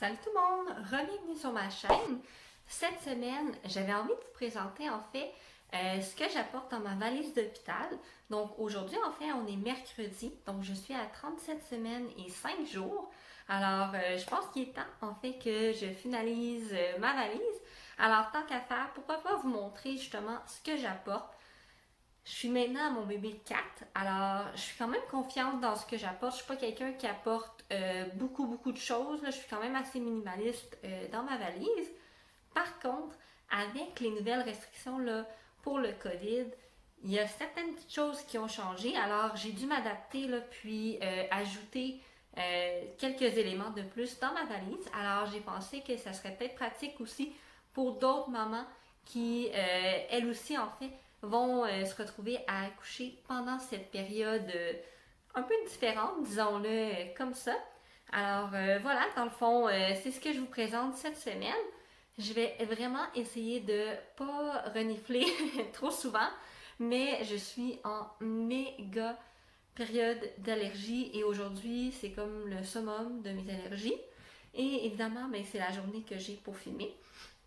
Salut tout le monde, bienvenue sur ma chaîne. Cette semaine, j'avais envie de vous présenter en fait ce que j'apporte dans ma valise d'hôpital. Donc aujourd'hui, en fait, on est mercredi, donc je suis à 37 semaines et 5 jours. Alors, je pense qu'il est temps en fait que je finalise ma valise. Alors, tant qu'à faire, pourquoi pas vous montrer justement ce que j'apporte. Je suis maintenant à mon bébé 4, alors je suis quand même confiante dans ce que j'apporte. Je suis pas quelqu'un qui apporte beaucoup de choses. Là. Je suis quand même assez minimaliste dans ma valise. Par contre, avec les nouvelles restrictions là, pour le COVID, il y a certaines petites choses qui ont changé. Alors j'ai dû m'adapter là, puis ajouter quelques éléments de plus dans ma valise. Alors j'ai pensé que ça serait peut-être pratique aussi pour d'autres mamans qui, elles aussi en fait, vont se retrouver à accoucher pendant cette période un peu différente, disons-le comme ça. Alors voilà, dans le fond, c'est ce que je vous présente cette semaine. Je vais vraiment essayer de pas renifler trop souvent, mais je suis en méga période d'allergie et aujourd'hui c'est comme le summum de mes allergies. Et évidemment, ben, c'est la journée que j'ai pour filmer.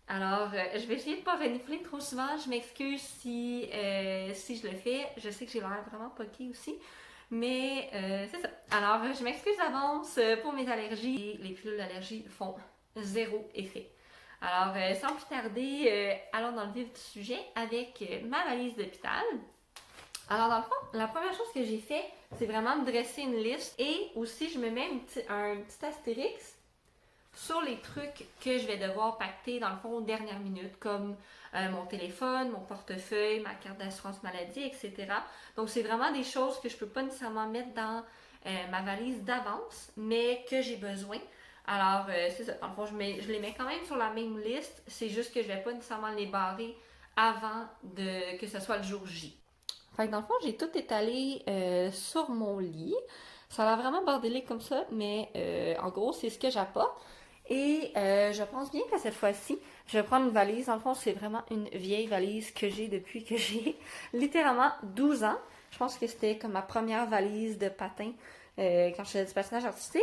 Alors, je vais essayer de ne pas renifler trop souvent. Je m'excuse si je le fais. Je sais que j'ai l'air vraiment poquée aussi. Mais c'est ça. Alors, je m'excuse d'avance pour mes allergies. Et les pilules d'allergie font zéro effet. Alors, sans plus tarder, allons dans le vif du sujet avec ma valise d'hôpital. Alors, dans le fond, la première chose que j'ai fait, c'est vraiment me dresser une liste. Et aussi, je me mets un petit astérix sur les trucs que je vais devoir pacter dans le fond aux dernières minutes, comme mon téléphone, mon portefeuille, ma carte d'assurance maladie, etc. Donc c'est vraiment des choses que je peux pas nécessairement mettre dans ma valise d'avance, mais que j'ai besoin. Alors c'est ça, dans le fond je les mets quand même sur la même liste, c'est juste que je vais pas nécessairement les barrer avant que ce soit le jour J. Fait que dans le fond, j'ai tout étalé sur mon lit. Ça a l'air vraiment bordélique comme ça, mais en gros, c'est ce que j'apporte. Et je pense bien que cette fois-ci, je vais prendre une valise. En le fond, c'est vraiment une vieille valise que j'ai depuis que j'ai littéralement 12 ans. Je pense que c'était comme ma première valise de patin quand je faisais du patinage artistique.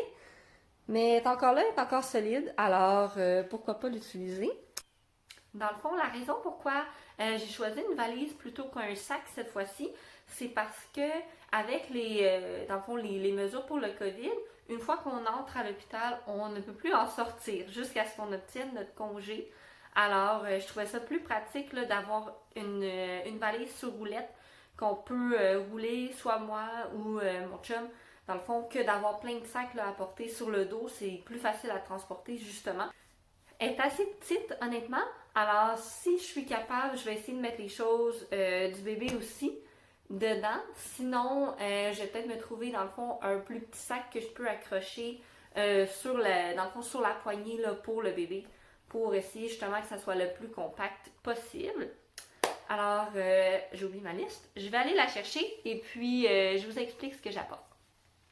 Mais elle est encore là, elle est encore solide. Alors, pourquoi pas l'utiliser? Dans le fond, la raison pourquoi j'ai choisi une valise plutôt qu'un sac cette fois-ci, c'est parce que avec dans le fond, les mesures pour le COVID, une fois qu'on entre à l'hôpital, on ne peut plus en sortir jusqu'à ce qu'on obtienne notre congé. Alors, je trouvais ça plus pratique là, d'avoir une valise sur roulette qu'on peut rouler, soit moi ou mon chum, dans le fond, que d'avoir plein de sacs là, à porter sur le dos. C'est plus facile à transporter, justement. Elle est assez petite, honnêtement. Alors, si je suis capable, je vais essayer de mettre les choses du bébé aussi dedans. Sinon, je vais peut-être me trouver, dans le fond, un plus petit sac que je peux accrocher dans le fond, sur la poignée là, pour le bébé, pour essayer justement que ça soit le plus compact possible. Alors, j'ai oublié ma liste. Je vais aller la chercher et puis je vous explique ce que j'apporte.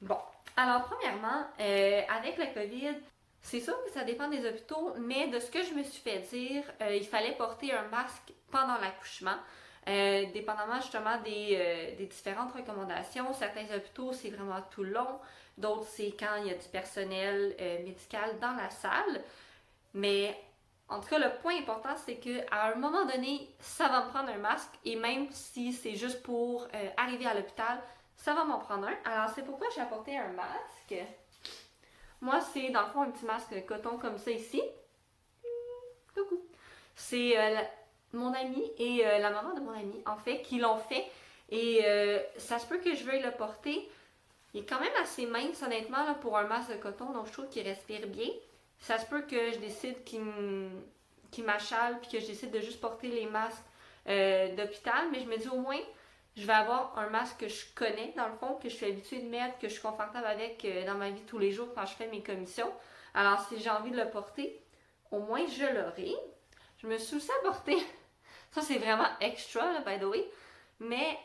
Bon, alors premièrement, avec le COVID, c'est sûr que ça dépend des hôpitaux, mais de ce que je me suis fait dire, il fallait porter un masque pendant l'accouchement. Dépendamment justement des différentes recommandations, certains hôpitaux c'est vraiment tout le long, d'autres c'est quand il y a du personnel médical dans la salle. Mais en tout cas, le point important c'est que à un moment donné, ça va me prendre un masque et même si c'est juste pour arriver à l'hôpital, ça va m'en prendre un. Alors c'est pourquoi j'ai apporté un masque. Moi, c'est dans le fond un petit masque de coton comme ça ici. Coucou. C'est mon ami et la maman de mon ami, en fait, qui l'ont fait. Et ça se peut que je veuille le porter. Il est quand même assez mince, honnêtement, là, pour un masque de coton, donc je trouve qu'il respire bien. Ça se peut que je décide qu'il m'achale puis que je décide de juste porter les masques d'hôpital, mais je me dis au moins, je vais avoir un masque que je connais, dans le fond, que je suis habituée de mettre, que je suis confortable avec dans ma vie tous les jours quand je fais mes commissions. Alors, si j'ai envie de le porter, au moins je l'aurai. Je me suis aussi apporté, ça c'est vraiment extra, là, by the way, mais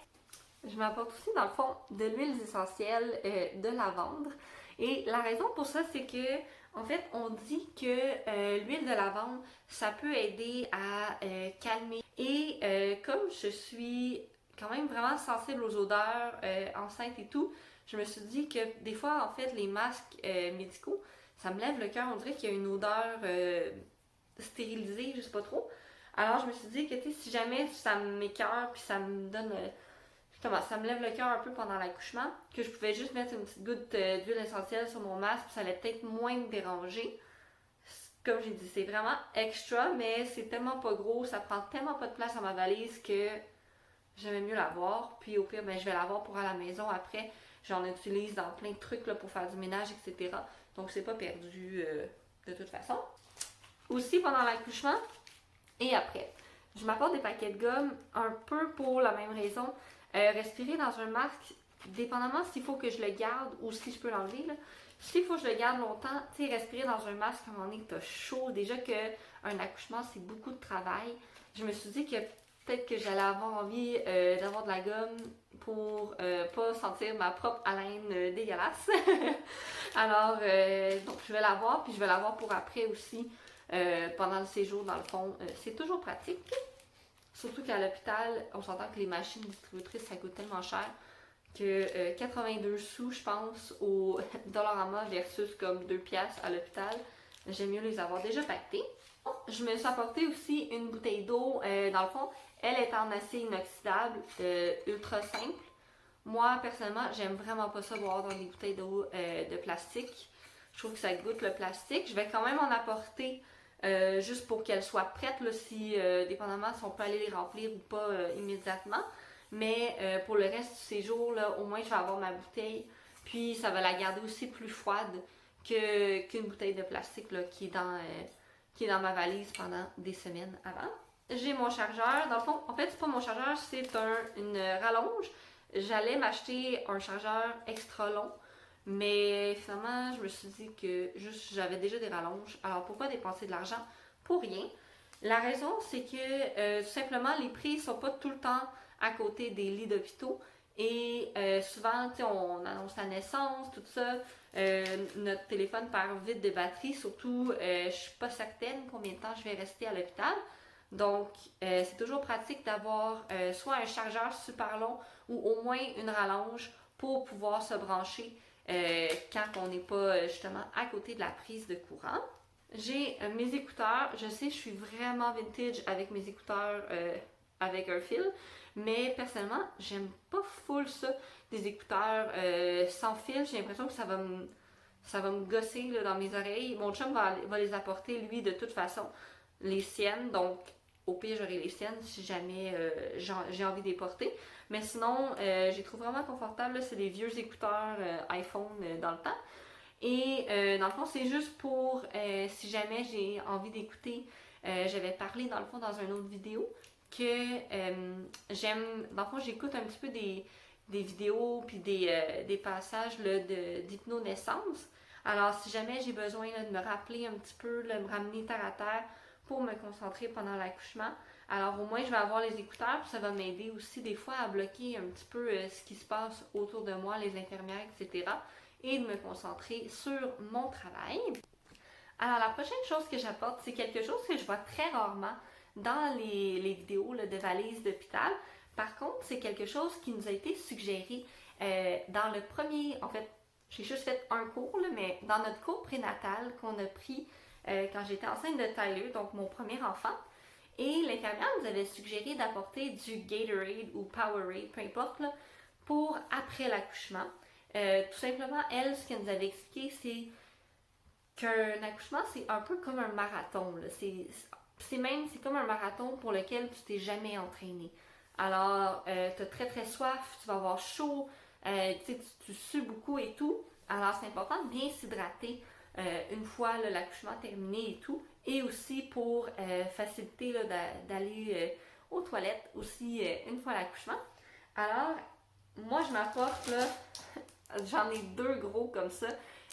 je m'apporte aussi, dans le fond, de l'huile essentielle de lavande. Et la raison pour ça, c'est que, en fait, on dit que l'huile de lavande, ça peut aider à calmer. Et comme je suis quand même vraiment sensible aux odeurs enceinte et tout, je me suis dit que des fois, en fait, les masques médicaux, ça me lève le cœur, on dirait qu'il y a une odeur stérilisée, je sais pas trop. Alors je me suis dit que si jamais ça m'écoeure puis ça me donne justement, ça me lève le cœur un peu pendant l'accouchement, que je pouvais juste mettre une petite goutte d'huile essentielle sur mon masque, puis ça allait peut-être moins me déranger. Comme j'ai dit, c'est vraiment extra, mais c'est tellement pas gros, ça prend tellement pas de place dans ma valise que j'aimais mieux l'avoir. Puis au pire, ben, je vais l'avoir pour à la maison après. J'en utilise dans plein de trucs là, pour faire du ménage, etc. Donc c'est pas perdu de toute façon. Aussi pendant l'accouchement et après, je m'apporte des paquets de gomme un peu pour la même raison. Respirer dans un masque, dépendamment s'il faut que je le garde ou si je peux l'enlever, là. S'il faut que je le garde longtemps, tu sais, respirer dans un masque à un moment donné que t'as chaud, déjà qu'un accouchement c'est beaucoup de travail, je me suis dit que peut-être que j'allais avoir envie d'avoir de la gomme pour pas sentir ma propre haleine dégueulasse. Alors, donc je vais l'avoir, puis je vais l'avoir pour après aussi, pendant le séjour dans le fond. C'est toujours pratique. Surtout qu'à l'hôpital, on s'entend que les machines distributrices, ça coûte tellement cher que 82 sous, je pense, au Dollarama versus comme 2 piastres à l'hôpital. J'aime mieux les avoir déjà pactés. Je me suis apporté aussi une bouteille d'eau. Dans le fond, elle est en acier inoxydable, ultra simple. Moi, personnellement, j'aime vraiment pas ça boire dans des bouteilles d'eau de plastique. Je trouve que ça goûte le plastique. Je vais quand même en apporter juste pour qu'elles soient prêtes, là, si dépendamment si on peut aller les remplir ou pas immédiatement. Mais pour le reste du séjour, là, au moins je vais avoir ma bouteille. Puis ça va la garder aussi plus froide qu'une bouteille de plastique là, qui est dans ma valise pendant des semaines avant. J'ai mon chargeur. Dans le fond, en fait, c'est pas mon chargeur, c'est une rallonge. J'allais m'acheter un chargeur extra long. Mais finalement, je me suis dit que juste j'avais déjà des rallonges. Alors pourquoi dépenser de l'argent pour rien? La raison, c'est que tout simplement, les prix sont pas tout le temps à côté des lits d'hôpitaux. Et souvent, on annonce la naissance, tout ça. Notre téléphone perd vite de batterie. Surtout, je suis pas certaine combien de temps je vais rester à l'hôpital. Donc, c'est toujours pratique d'avoir soit un chargeur super long ou au moins une rallonge pour pouvoir se brancher quand on n'est pas justement à côté de la prise de courant. J'ai mes écouteurs. Je sais, je suis vraiment vintage avec mes écouteurs avec un fil. Mais personnellement, j'aime pas full ça, des écouteurs sans fil. J'ai l'impression que ça va me gosser là, dans mes oreilles. Mon chum va les apporter, lui, de toute façon, les siennes. Donc, au pire, j'aurai les siennes si jamais j'ai envie de les porter. Mais sinon, je les trouve vraiment confortables. C'est des vieux écouteurs iPhone dans le temps. Et dans le fond, c'est juste pour si jamais j'ai envie d'écouter. J'avais parlé dans le fond dans une autre vidéo que j'aime. Dans le fond, j'écoute un petit peu des vidéos puis des passages d'hypnonaissance. Alors, si jamais j'ai besoin là, de me rappeler un petit peu, là, me ramener terre à terre pour me concentrer pendant l'accouchement, alors au moins je vais avoir les écouteurs, puis ça va m'aider aussi des fois à bloquer un petit peu ce qui se passe autour de moi, les infirmières, etc. et de me concentrer sur mon travail. Alors la prochaine chose que j'apporte, c'est quelque chose que je vois très rarement dans les vidéos là, de valises d'hôpital. Par contre, c'est quelque chose qui nous a été suggéré dans le premier, en fait, j'ai juste fait un cours, là, mais dans notre cours prénatal qu'on a pris quand j'étais enceinte de Tyler, donc mon premier enfant. Et l'infirmière nous avait suggéré d'apporter du Gatorade ou Powerade, peu importe, là, pour après l'accouchement. Tout simplement, elle, ce qu'elle nous avait expliqué, c'est qu'un accouchement, c'est un peu comme un marathon. Là. C'est comme un marathon pour lequel tu t'es jamais entraîné. Alors, tu as très très soif, tu vas avoir chaud, tu sues beaucoup et tout. Alors, c'est important de bien s'hydrater une fois là, l'accouchement terminé et tout. Et aussi pour faciliter là, d'aller aux toilettes aussi une fois l'accouchement. Alors, moi, je m'apporte là, j'en ai 2 gros comme ça.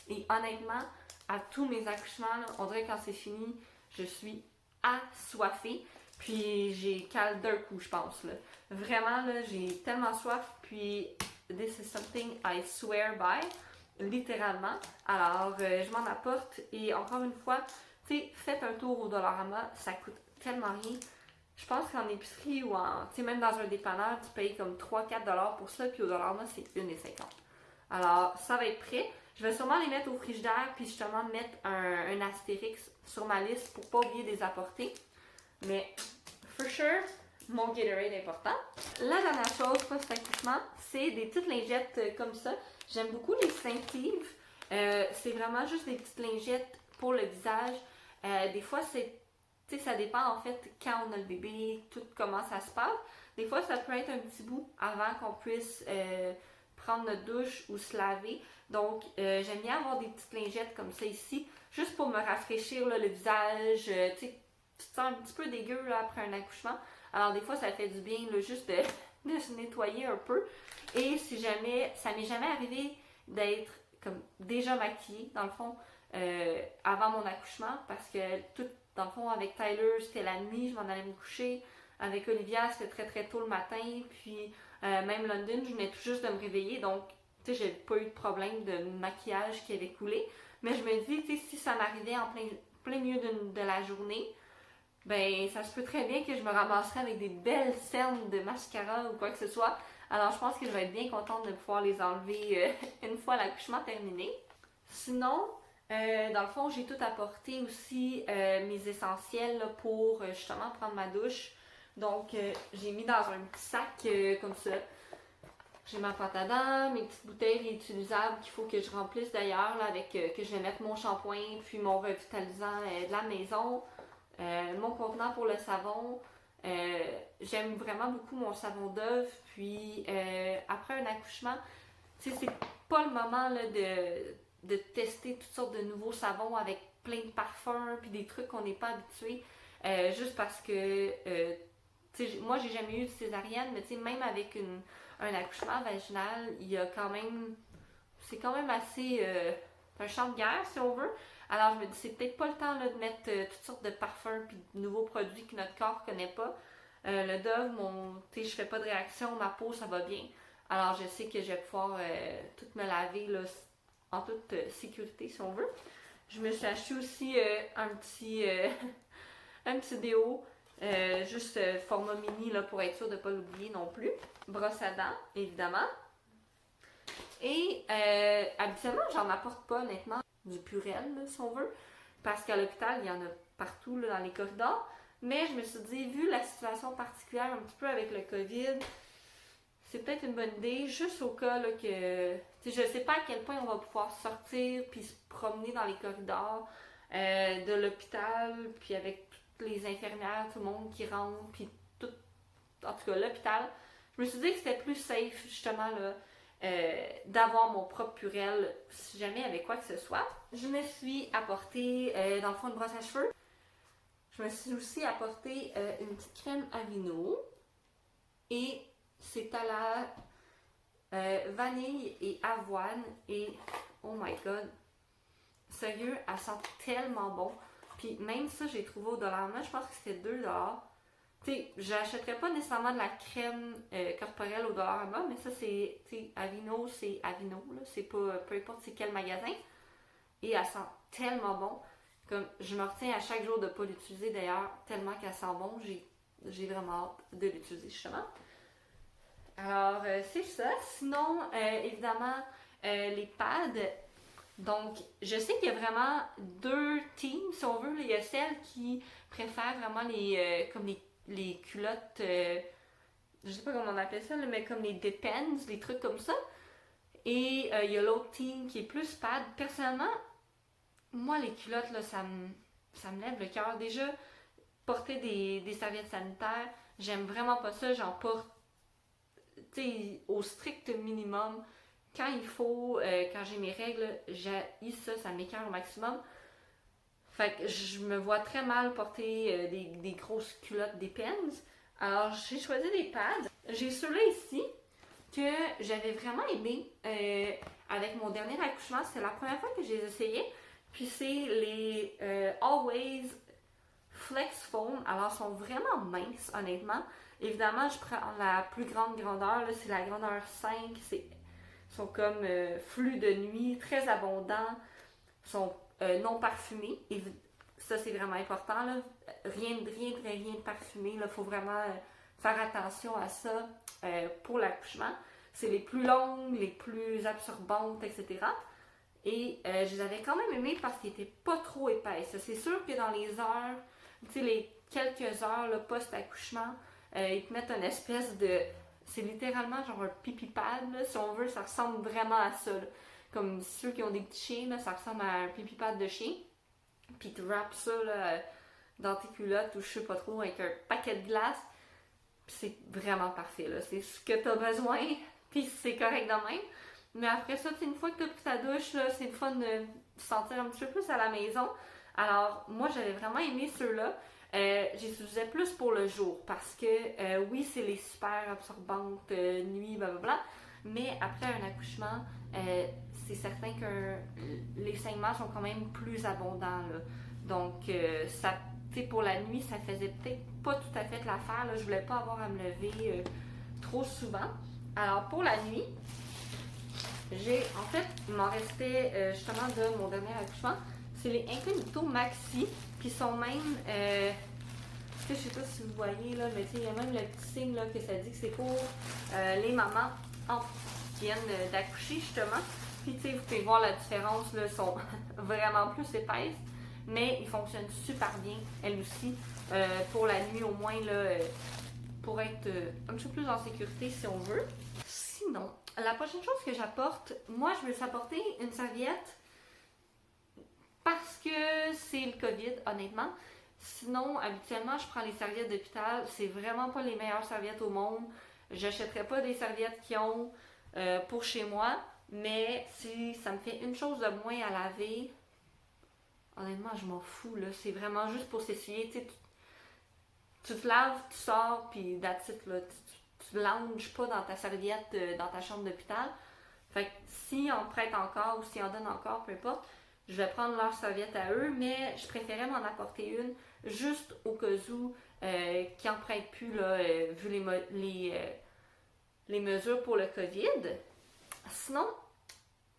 Et honnêtement, à tous mes accouchements, là, on dirait que quand c'est fini, je suis assoiffée. Puis j'ai cale d'un coup, je pense. Là. Vraiment, là, j'ai tellement soif. Puis, this is something I swear by. Littéralement. Alors, je m'en apporte. Et encore une fois, tu sais, faites un tour au Dollarama. Ça coûte tellement rien. Je pense qu'en épicerie ou même dans un dépanneur, tu payes comme 3-4$ pour ça. Puis au Dollarama, c'est 1,50$. Alors, ça va être prêt. Je vais sûrement les mettre au frigidaire, puis justement mettre un astérix sur ma liste pour pas oublier de les apporter. Mais, for sure, mon Gatorade est important. La dernière chose post-accouchement, c'est des petites lingettes comme ça. J'aime beaucoup les Saintive. C'est vraiment juste des petites lingettes pour le visage. Des fois, ça dépend en fait quand on a le bébé, tout comment ça se passe. Des fois, ça peut être un petit bout avant qu'on puisse prendre notre douche ou se laver. Donc, j'aime bien avoir des petites lingettes comme ça ici, juste pour me rafraîchir là, le visage. Tu te sens un petit peu dégueu là, après un accouchement. Alors, des fois, ça fait du bien là, juste de se nettoyer un peu. Et si jamais, ça m'est jamais arrivé d'être comme déjà maquillée, dans le fond, avant mon accouchement, parce que tout, dans le fond, avec Tyler, c'était la nuit, je m'en allais me coucher. Avec Olivia, c'était très très tôt le matin, puis même London, je venais tout juste de me réveiller, donc tu sais, j'ai pas eu de problème de maquillage qui avait coulé. Mais je me dis, tu sais, si ça m'arrivait en plein milieu de la journée, ben ça se peut très bien que je me ramasserais avec des belles cernes de mascara ou quoi que ce soit. Alors je pense que je vais être bien contente de pouvoir les enlever une fois l'accouchement terminé. Sinon, dans le fond, j'ai tout apporté aussi mes essentiels là, pour justement prendre ma douche. Donc, j'ai mis dans un petit sac comme ça. J'ai ma pâte à dents, mes petites bouteilles réutilisables qu'il faut que je remplisse d'ailleurs, là, avec que je vais mettre mon shampoing, puis mon revitalisant de la maison, mon contenant pour le savon. J'aime vraiment beaucoup mon savon d'œuf, puis après un accouchement, tu sais, c'est pas le moment là, de tester toutes sortes de nouveaux savons avec plein de parfums, puis des trucs qu'on n'est pas habitué, juste parce que moi, j'ai jamais eu de césarienne, mais même avec un accouchement vaginal, il y a quand même. C'est quand même assez. Un champ de guerre, si on veut. Alors, je me dis, c'est peut-être pas le temps là, de mettre toutes sortes de parfums et de nouveaux produits que notre corps connaît pas. Le Dove, je fais pas de réaction, ma peau, ça va bien. Alors, je sais que je vais pouvoir tout me laver là, en toute sécurité, si on veut. Je me suis acheté aussi un petit déo. Juste format mini là, pour être sûr de ne pas l'oublier non plus. Brosse à dents, évidemment. Et habituellement, j'en apporte pas honnêtement du Purell, là, si on veut. Parce qu'à l'hôpital, il y en a partout là, dans les corridors. Mais je me suis dit, vu la situation particulière un petit peu avec le COVID, c'est peut-être une bonne idée, juste au cas là, que. Je sais pas à quel point on va pouvoir sortir puis se promener dans les corridors de l'hôpital, puis avec les infirmières, tout le monde qui rentre, puis tout, en tout cas l'hôpital. Je me suis dit que c'était plus safe, justement, là, d'avoir mon propre Purell, si jamais avec quoi que ce soit. Je me suis apporté, dans le fond, une brosse à cheveux. Je me suis aussi apporté une petite crème Aveeno. Et c'est à la vanille et avoine. Et, oh my god, sérieux, elle sent tellement bon. Puis même ça, j'ai trouvé au $1, je pense que c'était $2. Tu sais, j'achèterais pas nécessairement de la crème corporelle au $1, mais ça c'est, tu sais, Aveeno, c'est Aveeno, là, c'est pas, peu importe c'est quel magasin. Et elle sent tellement bon. Comme, je me retiens à chaque jour de pas l'utiliser d'ailleurs, tellement qu'elle sent bon, j'ai vraiment hâte de l'utiliser justement. Alors, c'est ça. Sinon, évidemment, les pads. Donc, je sais qu'il y a vraiment deux teams, si on veut. Il y a celles qui préfèrent vraiment comme les culottes, je sais pas comment on appelle ça, mais comme les Depends, les trucs comme ça. Et il y a l'autre team qui est plus pad. Personnellement, moi, les culottes, là, ça me lève le cœur. Déjà, porter des serviettes sanitaires, j'aime vraiment pas ça. J'en porte, tu sais, au strict minimum. Quand il faut, quand j'ai mes règles, j'ai ça m'écoeure au maximum. Fait que je me vois très mal porter des grosses culottes Depends. Alors, j'ai choisi des pads. J'ai ceux-là ici que j'avais vraiment aimé avec mon dernier accouchement. C'est la première fois que je les essayais. Puis c'est les Always Flex Foam. Alors, ils sont vraiment minces, honnêtement. Évidemment, je prends la plus grande grandeur. Là, c'est la grandeur 5. Ils sont comme flux de nuit, très abondants. Ils sont non parfumés. Et ça, c'est vraiment important. Là. Rien de parfumé. Il faut vraiment faire attention à ça pour l'accouchement. C'est les plus longues, les plus absorbantes, etc. Et je les avais quand même aimés parce qu'ils étaient pas trop épaisses. C'est sûr que dans les heures, tu sais, les quelques heures là, post-accouchement, ils te mettent une espèce de... C'est littéralement genre un pipi pad, là, si on veut, ça ressemble vraiment à ça. Là. Comme ceux qui ont des petits chiens, là, ça ressemble à un pipi pad de chien. Puis tu wraps ça là, dans tes culottes ou je sais pas trop, avec un paquet de glace. Puis c'est vraiment parfait, là. C'est ce que tu as besoin, puis c'est correct de même. Mais après ça, une fois que tu as pris ta douche, là, c'est le fun de se sentir un petit peu plus à la maison. Alors, moi, j'avais vraiment aimé ceux-là. J'utilisais plus pour le jour parce que, oui, c'est les super absorbantes, nuit, blablabla. Mais après un accouchement, c'est certain que les saignements sont quand même plus abondants, là. Donc, ça, pour la nuit, ça faisait peut-être pas tout à fait l'affaire. Là. Je voulais pas avoir à me lever trop souvent. Alors, pour la nuit, en fait, il m'en restait justement de mon dernier accouchement. C'est les Incognito Maxi, qui sont même, je sais pas si vous voyez, là, mais il y a même le petit signe là, que ça dit que c'est pour les mamans qui viennent d'accoucher, justement. Puis, vous pouvez voir la différence, là, sont vraiment plus épaisses, mais ils fonctionnent super bien, elles aussi, pour la nuit au moins, là, pour être un petit peu plus en sécurité si on veut. Sinon, la prochaine chose que j'apporte, moi, je me suis apporté une serviette parce que c'est le COVID, honnêtement. Sinon, habituellement, je prends les serviettes d'hôpital. C'est vraiment pas les meilleures serviettes au monde. J'achèterais pas des serviettes qui ont pour chez moi. Mais si ça me fait une chose de moins à laver, honnêtement, je m'en fous. Là. C'est vraiment juste pour s'essuyer. Tu te laves, tu sors, puis that's it, là. Tu lounges pas dans ta serviette dans ta chambre d'hôpital. Fait que si on prête encore ou si on donne encore, peu importe, je vais prendre leur serviette à eux, mais je préférais m'en apporter une juste au cas où qu'ils n'en prêtent plus, là, vu les mesures pour le COVID. Sinon,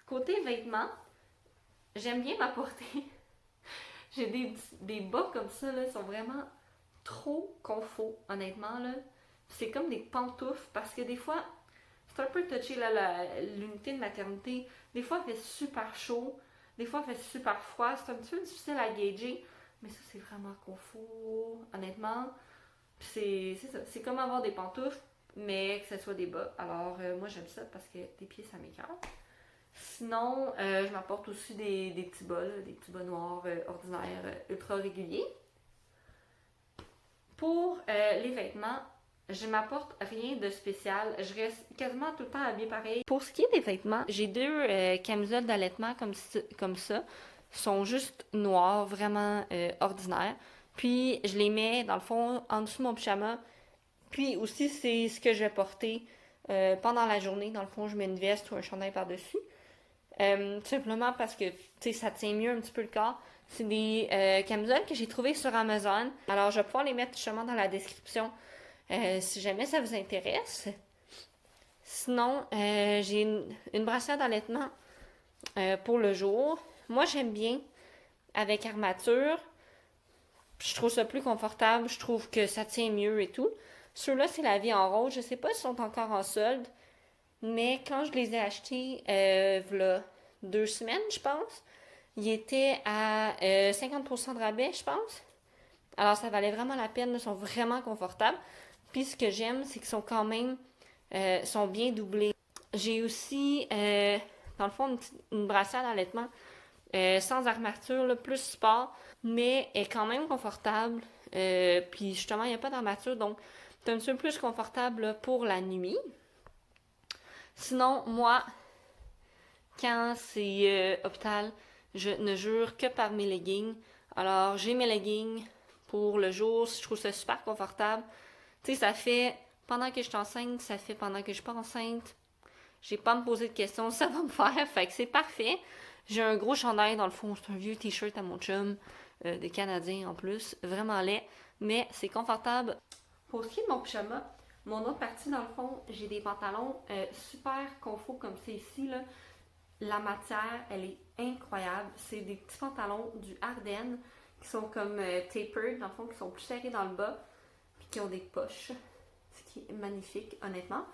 côté vêtements, j'aime bien m'apporter. J'ai des bas comme ça, là, ils sont vraiment trop confort, honnêtement. Là. C'est comme des pantoufles parce que des fois, c'est un peu touché là, l'unité de maternité. Des fois, il fait super chaud. Des fois, il fait super froid. C'est un petit peu difficile à gager. Mais ça, c'est vraiment confort, honnêtement. Puis c'est ça. C'est comme avoir des pantoufles, mais que ce soit des bas. Alors, moi, j'aime ça parce que tes pieds, ça m'écœure. Sinon, je m'apporte aussi des petits bas, là, des petits bas noirs ordinaires, ultra réguliers. Pour les vêtements, je m'apporte rien de spécial. Je reste quasiment tout le temps habillée pareil. Pour ce qui est des vêtements, j'ai deux camisoles d'allaitement comme ça. Sont juste noires, vraiment ordinaires. Puis je les mets dans le fond en dessous de mon pyjama. Puis aussi, c'est ce que je vais porter pendant la journée. Dans le fond, je mets une veste ou un chandail par-dessus. Tout simplement parce que ça tient mieux un petit peu le corps. C'est des camisoles que j'ai trouvées sur Amazon. Alors, je vais pouvoir les mettre justement dans la description si jamais ça vous intéresse. Sinon, j'ai une brassière d'allaitement pour le jour. Moi, j'aime bien avec armature. Je trouve ça plus confortable. Je trouve que ça tient mieux et tout. Ceux-là, c'est la vie en rose. Je sais pas s'ils sont encore en solde. Mais quand je les ai achetés, voilà 2 semaines, je pense, ils étaient à 50% de rabais, je pense. Alors, ça valait vraiment la peine. Ils sont vraiment confortables. Puis, ce que j'aime, c'est qu'ils sont quand même sont bien doublés. J'ai aussi, dans le fond, une brassière d'allaitement sans armature, là, plus sport, mais est quand même confortable. Puis, justement, il n'y a pas d'armature, donc c'est un petit peu plus confortable là, pour la nuit. Sinon, moi, quand c'est hôpital, je ne jure que par mes leggings. Alors, j'ai mes leggings pour le jour. Je trouve ça super confortable. Tu sais, ça fait pendant que je suis enceinte, ça fait pendant que je suis pas enceinte. J'ai pas à me poser de questions, ça va me faire. Fait que c'est parfait. J'ai un gros chandail dans le fond. C'est un vieux t-shirt à mon chum, des Canadiens en plus. Vraiment laid. Mais c'est confortable. Pour ce qui est de mon pyjama, mon autre partie, dans le fond, j'ai des pantalons super confort comme c'est ici, là. La matière, elle est incroyable. C'est des petits pantalons du Ardennes qui sont comme tapered, dans le fond, qui sont plus serrés dans le bas, puis qui ont des poches, ce qui est magnifique, honnêtement.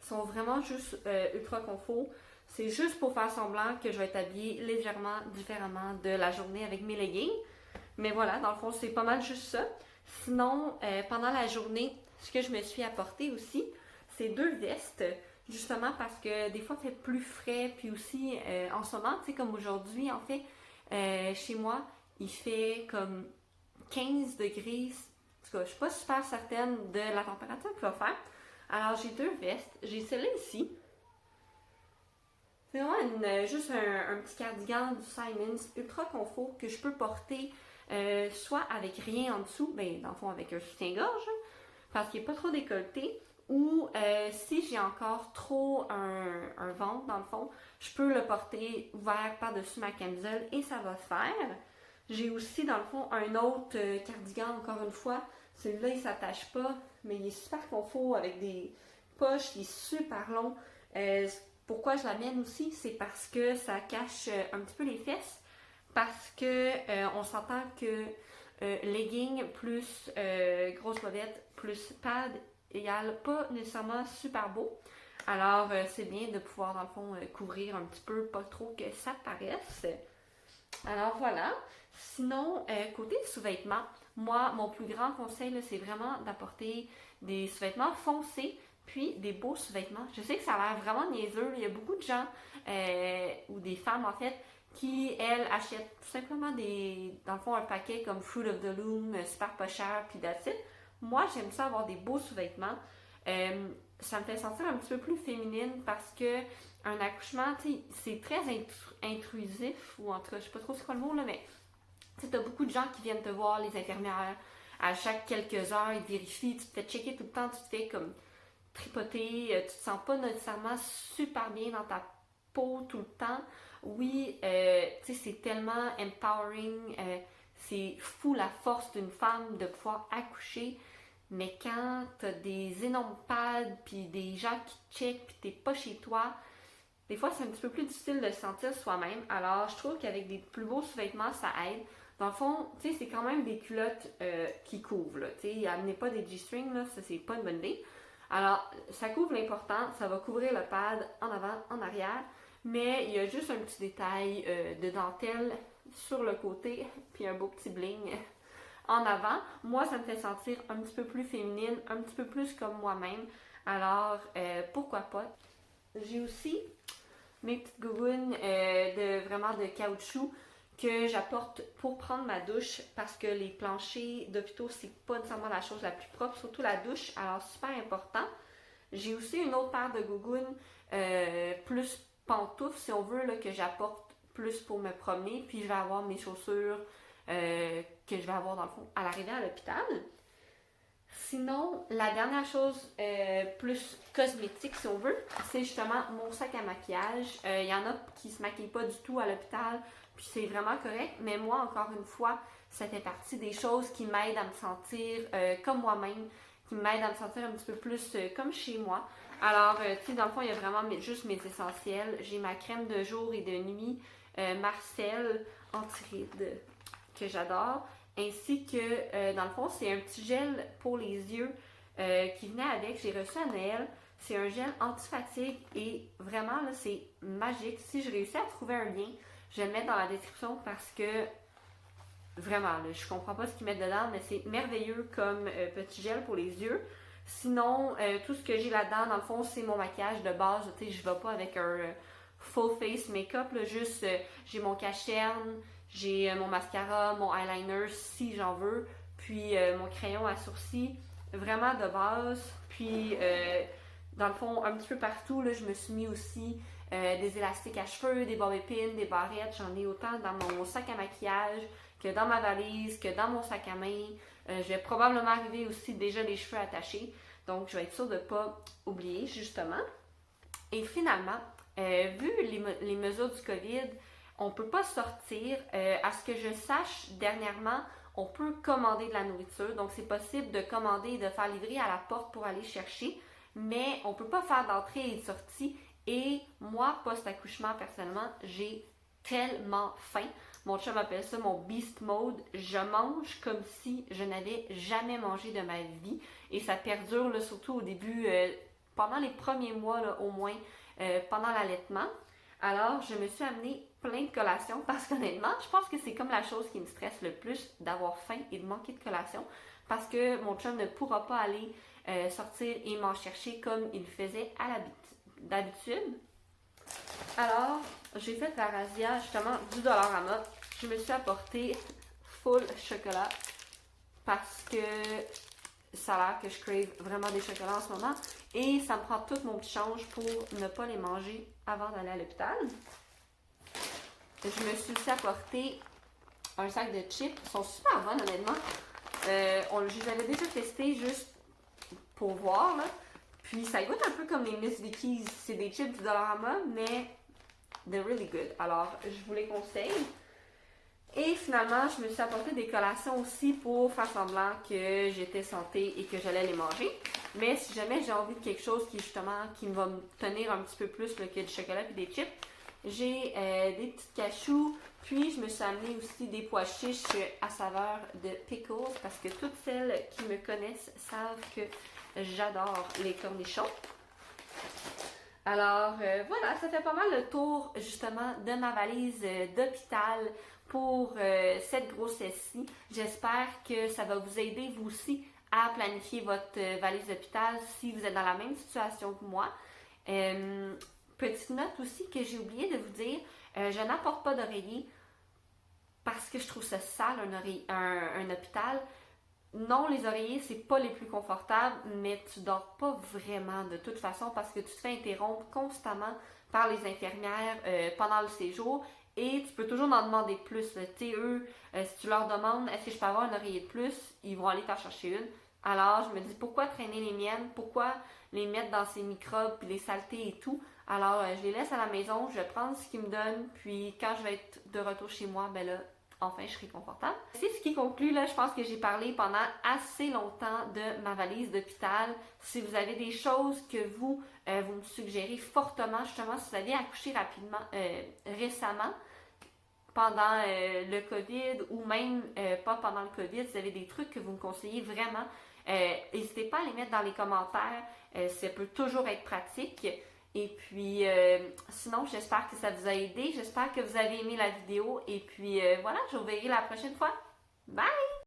Ils sont vraiment juste ultra confort. C'est juste pour faire semblant que je vais être habillée légèrement différemment de la journée avec mes leggings. Mais voilà, dans le fond, c'est pas mal juste ça. Sinon, pendant la journée, ce que je me suis apporté aussi, c'est 2 vestes. Justement parce que des fois, il fait plus frais. Puis aussi, en ce moment, tu sais, comme aujourd'hui, en fait, chez moi, il fait comme 15 degrés. En tout cas, je suis pas super certaine de la température qu'il va faire. Alors, j'ai 2 vestes. J'ai celle-là ici. C'est vraiment juste un petit cardigan du Simons ultra confort que je peux porter soit avec rien en dessous, ben dans le fond avec un soutien-gorge, parce qu'il n'est pas trop décolleté, ou si j'ai encore trop un ventre dans le fond, je peux le porter ouvert par-dessus ma camisole et ça va se faire. J'ai aussi dans le fond un autre cardigan, encore une fois. Celui-là il s'attache pas, mais il est super confort avec des poches, il est super long. Pourquoi je l'amène aussi, c'est parce que ça cache un petit peu les fesses, parce que on s'entend que legging plus grosse bobette plus pad égale pas nécessairement super beau. Alors c'est bien de pouvoir dans le fond couvrir un petit peu, pas trop que ça paraisse. Alors voilà. Sinon, côté sous-vêtements, moi, mon plus grand conseil, là, c'est vraiment d'apporter des sous-vêtements foncés, puis des beaux sous-vêtements. Je sais que ça a l'air vraiment niaiseux. Il y a beaucoup de gens, ou des femmes en fait, qui, elles, achètent tout simplement dans le fond, un paquet comme Fruit of the Loom, super pas cher, puis that's it. Moi, j'aime ça avoir des beaux sous-vêtements. Ça me fait sentir un petit peu plus féminine parce que un accouchement, tu sais, c'est très intrusif, ou en tout cas, je sais pas trop c'est quoi le mot, là, mais tu sais, t'as beaucoup de gens qui viennent te voir, les infirmières, à chaque quelques heures, ils te vérifient, tu te fais checker tout le temps, tu te fais comme tripoter, tu te sens pas nécessairement super bien dans ta peau tout le temps. Oui, tu sais, c'est tellement empowering, c'est fou la force d'une femme de pouvoir accoucher, mais quand t'as des énormes pads, puis des gens qui te checkent, puis t'es pas chez toi, des fois c'est un petit peu plus difficile de se sentir soi-même. Alors, je trouve qu'avec des plus beaux sous-vêtements, ça aide. Dans le fond, tu sais, c'est quand même des culottes qui couvrent, là. Tu sais, amenez pas des G-strings, là, ça c'est pas une bonne idée. Alors, ça couvre l'important, ça va couvrir le pad en avant, en arrière, mais il y a juste un petit détail de dentelle sur le côté, puis un beau petit bling en avant. Moi, ça me fait sentir un petit peu plus féminine, un petit peu plus comme moi-même. Alors, pourquoi pas. J'ai aussi mes petites gougounes vraiment de caoutchouc que j'apporte pour prendre ma douche parce que les planchers d'hôpitaux, c'est pas nécessairement la chose la plus propre, surtout la douche, alors super important. J'ai aussi une autre paire de gougounes plus pantoufles, si on veut, là, que j'apporte plus pour me promener, puis je vais avoir mes chaussures que je vais avoir dans le fond à l'arrivée à l'hôpital. Sinon, la dernière chose plus cosmétique, si on veut, c'est justement mon sac à maquillage. Il y en a qui se maquillent pas du tout à l'hôpital, puis c'est vraiment correct. Mais moi, encore une fois, ça fait partie des choses qui m'aident à me sentir comme moi-même, qui m'aident à me sentir un petit peu plus comme chez moi. Alors, tu sais, dans le fond, il y a vraiment juste mes essentiels. J'ai ma crème de jour et de nuit, Marcel anti-rides, que j'adore. Ainsi que, dans le fond, c'est un petit gel pour les yeux qui venait avec. J'ai reçu à Noël. C'est un gel anti-fatigue et vraiment, là, c'est magique. Si je réussis à trouver un lien, je vais le mettre dans la description parce que vraiment, là, je comprends pas ce qu'ils mettent dedans, mais c'est merveilleux comme petit gel pour les yeux. Sinon, tout ce que j'ai là-dedans, dans le fond, c'est mon maquillage de base. Tu sais, je vais pas avec un full face make-up, là, juste j'ai mon cache-cerne, j'ai mon mascara, mon eyeliner si j'en veux, puis mon crayon à sourcils, vraiment de base. Puis, dans le fond, un petit peu partout, là, je me suis mis aussi des élastiques à cheveux, des bobby pins, des barrettes. J'en ai autant dans mon sac à maquillage que dans ma valise, que dans mon sac à main. Je vais probablement arriver aussi déjà les cheveux attachés. Donc, je vais être sûre de ne pas oublier, justement. Et finalement, vu les mesures du COVID, on ne peut pas sortir. À ce que je sache, dernièrement, on peut commander de la nourriture. Donc, c'est possible de commander et de faire livrer à la porte pour aller chercher. Mais on ne peut pas faire d'entrée et de sortie. Et moi, post-accouchement, personnellement, j'ai tellement faim. Mon chum appelle ça mon beast mode. Je mange comme si je n'avais jamais mangé de ma vie. Et ça perdure, là, surtout au début, pendant les premiers mois, là, au moins, pendant l'allaitement. Alors, je me suis amené plein de collations parce qu'honnêtement, je pense que c'est comme la chose qui me stresse le plus d'avoir faim et de manquer de collations parce que mon chum ne pourra pas aller sortir et m'en chercher comme il faisait d'habitude. Alors, j'ai fait la razzia justement du Dollarama. Je me suis apporté full chocolat parce que ça a l'air que je crave vraiment des chocolats en ce moment. Et ça me prend tout mon petit change pour ne pas les manger avant d'aller à l'hôpital. Je me suis aussi apporté un sac de chips. Ils sont super bons, honnêtement. Je les avais déjà testés juste pour voir, là. Puis ça goûte un peu comme les Miss Vickies. C'est des chips du Dollarama, mais they're really good. Alors, je vous les conseille. Et finalement, je me suis apporté des collations aussi pour faire semblant que j'étais santé et que j'allais les manger. Mais si jamais j'ai envie de quelque chose qui va me tenir un petit peu plus là, que du chocolat et des chips, j'ai des petites cachous. Puis je me suis amené aussi des pois chiches à saveur de pickles parce que toutes celles qui me connaissent savent que j'adore les cornichons. Alors voilà, ça fait pas mal le tour justement de ma valise d'hôpital pour cette grossesse-ci. J'espère que ça va vous aider vous aussi à planifier votre valise d'hôpital si vous êtes dans la même situation que moi. Petite note aussi que j'ai oublié de vous dire, je n'apporte pas d'oreiller parce que je trouve ça sale un hôpital. Non, les oreillers, c'est pas les plus confortables, mais tu dors pas vraiment de toute façon parce que tu te fais interrompre constamment par les infirmières pendant le séjour et tu peux toujours en demander plus. Tu sais, eux, si tu leur demandes est-ce que je peux avoir un oreiller de plus, ils vont aller t'en chercher une. Alors, je me dis pourquoi traîner les miennes, pourquoi les mettre dans ces microbes puis les saletés et tout. Alors, je les laisse à la maison, je vais prendre ce qu'ils me donnent, puis quand je vais être de retour chez moi, ben là, enfin, je serai confortable. C'est ce qui conclut, là, je pense que j'ai parlé pendant assez longtemps de ma valise d'hôpital. Si vous avez des choses que vous me suggérez fortement, justement, si vous avez accouché récemment, pendant le COVID ou même pas pendant le COVID, si vous avez des trucs que vous me conseillez vraiment, n'hésitez pas à les mettre dans les commentaires. Ça peut toujours être pratique. Et puis, sinon, j'espère que ça vous a aidé. J'espère que vous avez aimé la vidéo. Et puis, voilà, je vous verrai la prochaine fois. Bye!